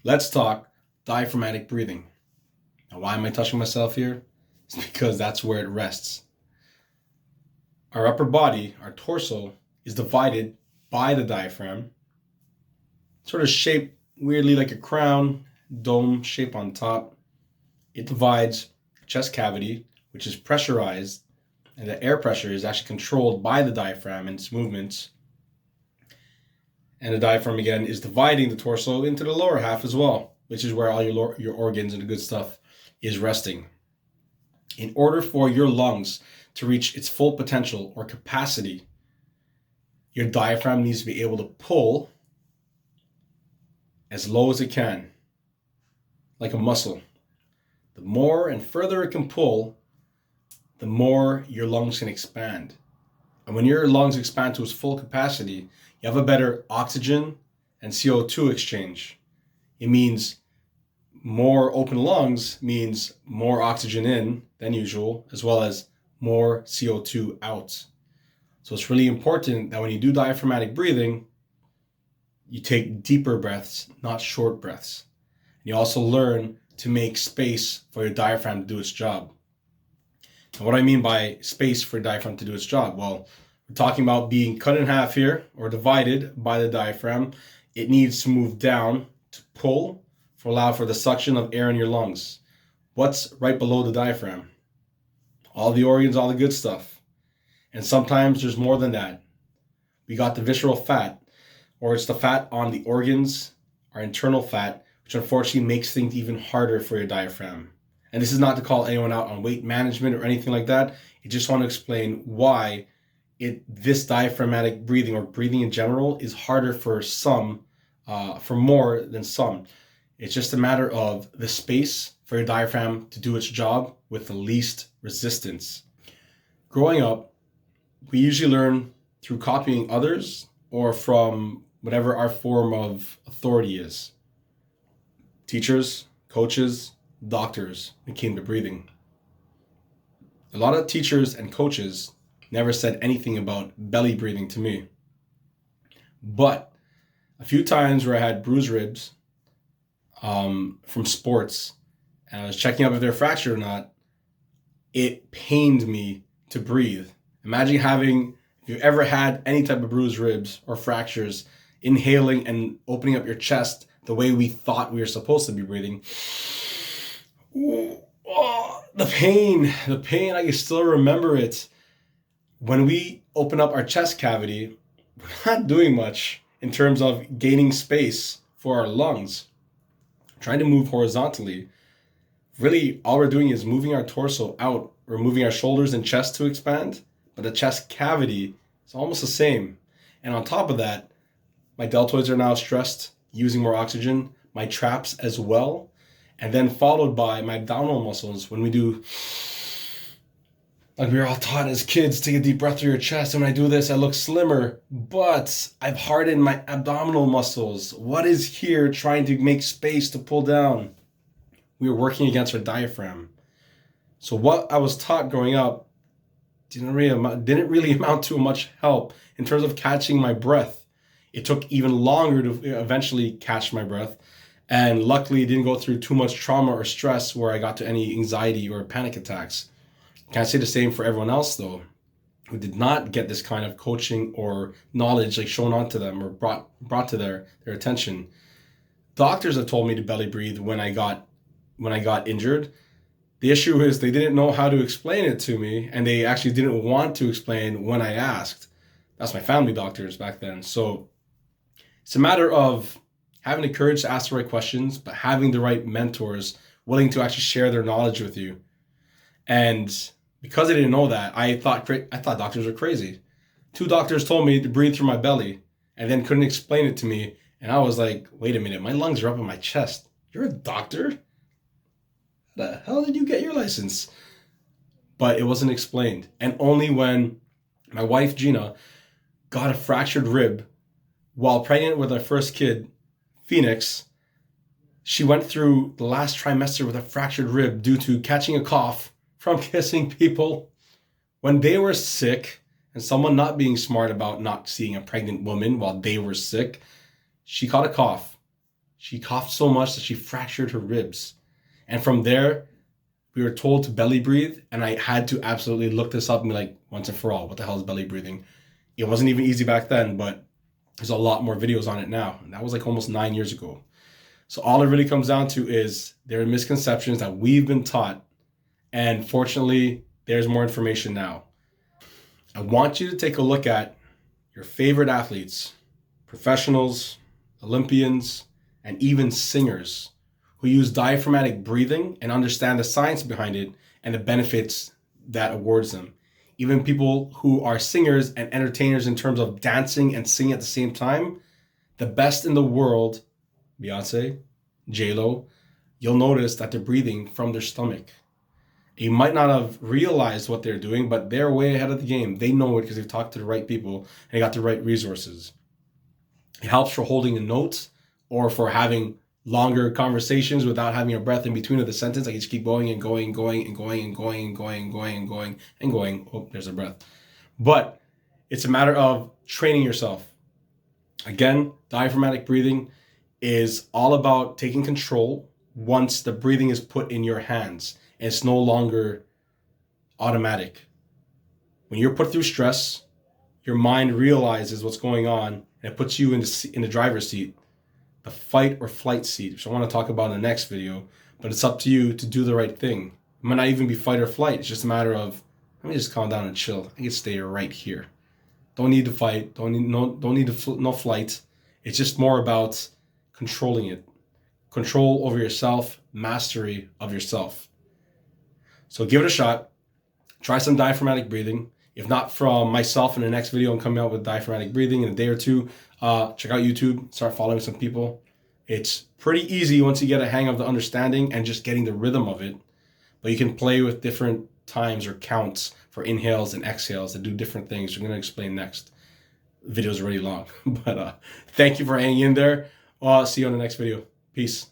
Let's talk diaphragmatic breathing. Now, why am I touching myself here? It's because that's where it rests. Our upper body, our torso, is divided by the diaphragm, sort of shaped weirdly like a crown, dome shape on top. It divides the chest cavity, which is pressurized, and the air pressure is actually controlled by the diaphragm and its movements. And the diaphragm, again, is dividing the torso into the lower half as well, which is where all your organs and the good stuff is resting. In order for your lungs to reach its full potential or capacity, your diaphragm needs to be able to pull as low as it can, like a muscle. The more and further it can pull, the more your lungs can expand. And when your lungs expand to its full capacity, you have a better oxygen and CO2 exchange. It means more open lungs means more oxygen in than usual, as well as more CO2 out. So it's really important that when you do diaphragmatic breathing, you take deeper breaths, not short breaths. And you also learn to make space for your diaphragm to do its job. And what I mean by space for your diaphragm to do its job, well, we're talking about being cut in half here or divided by the diaphragm. It needs to move down to pull to allow for the suction of air in your lungs. What's right below the diaphragm? All the organs, all the good stuff. And sometimes there's more than that. We got the visceral fat, or it's the fat on the organs, our internal fat, which unfortunately makes things even harder for your diaphragm. And this is not to call anyone out on weight management or anything like that. I just want to explain why this diaphragmatic breathing or breathing in general is harder for some, for more than some. It's just a matter of the space for your diaphragm to do its job with the least resistance. Growing up, we usually learn through copying others or from whatever our form of authority is. Teachers, coaches, doctors, when it came to breathing. A lot of teachers and coaches never said anything about belly breathing to me. But a few times where I had bruised ribs from sports and I was checking up if they're fractured or not, it pained me to breathe. Imagine if you've ever had any type of bruised ribs or fractures, inhaling and opening up your chest the way we thought we were supposed to be breathing. Ooh, oh, the pain, I can still remember it. When we open up our chest cavity, we're not doing much in terms of gaining space for our lungs. Trying to move horizontally, really all we're doing is moving our torso out. We're moving our shoulders and chest to expand, but the chest cavity is almost the same. And on top of that, my deltoids are now stressed, using more oxygen, my traps as well, and then followed by my abdominal muscles. When we do, like we were all taught as kids, take a deep breath through your chest. And when I do this, I look slimmer, but I've hardened my abdominal muscles. What is here trying to make space to pull down? We were working against our diaphragm. So what I was taught growing up didn't really amount to much help in terms of catching my breath. It took even longer to eventually catch my breath. And luckily, it didn't go through too much trauma or stress where I got to any anxiety or panic attacks. Can't say the same for everyone else, though, who did not get this kind of coaching or knowledge like shown onto them or brought to their attention. Doctors have told me to belly breathe when I got injured. The issue is they didn't know how to explain it to me, and they actually didn't want to explain when I asked. That's my family doctors back then. So it's a matter of having the courage to ask the right questions, but having the right mentors willing to actually share their knowledge with you. And because I didn't know that, I thought doctors were crazy. 2 doctors told me to breathe through my belly and then couldn't explain it to me. And I was like, wait a minute, my lungs are up in my chest. You're a doctor? How the hell did you get your license? But it wasn't explained. And only when my wife, Gina, got a fractured rib while pregnant with our first kid, Phoenix, she went through the last trimester with a fractured rib due to catching a cough from kissing people when they were sick and someone not being smart about not seeing a pregnant woman while they were sick. She caught a cough. She coughed so much that she fractured her ribs. And from there, we were told to belly breathe. And I had to absolutely look this up and be like, once and for all, what the hell is belly breathing? It wasn't even easy back then, but there's a lot more videos on it now. And that was like almost 9 years ago. So all it really comes down to is there are misconceptions that we've been taught. And fortunately, there's more information now. I want you to take a look at your favorite athletes, professionals, Olympians, and even singers who use diaphragmatic breathing and understand the science behind it and the benefits that awards them. Even people who are singers and entertainers in terms of dancing and singing at the same time, the best in the world, Beyonce, J-Lo, you'll notice that they're breathing from their stomach. You might not have realized what they're doing, but they're way ahead of the game. They know it because they've talked to the right people and they got the right resources. It helps for holding a note or for having longer conversations without having a breath in between of the sentence. Like you just keep going and going and going and going and going and going and going and going and going. Oh, there's a breath. But it's a matter of training yourself. Again, diaphragmatic breathing is all about taking control once the breathing is put in your hands. And it's no longer automatic. When you're put through stress, your mind realizes what's going on and it puts you in the driver's seat, the fight or flight seat, which I want to talk about in the next video. But it's up to you to do the right thing. It might not even be fight or flight. It's just a matter of, let me just calm down and chill. I can stay right here. Don't need to fight. Don't need no flight. It's just more about controlling it. Control over yourself, mastery of yourself. So give it a shot. Try some diaphragmatic breathing. If not from myself in the next video, I'm coming out with diaphragmatic breathing in a day or two. Check out YouTube. Start following some people. It's pretty easy once you get a hang of the understanding and just getting the rhythm of it. But you can play with different times or counts for inhales and exhales that do different things. We're going to explain next. The video's already long. But thank you for hanging in there. See you on the next video. Peace.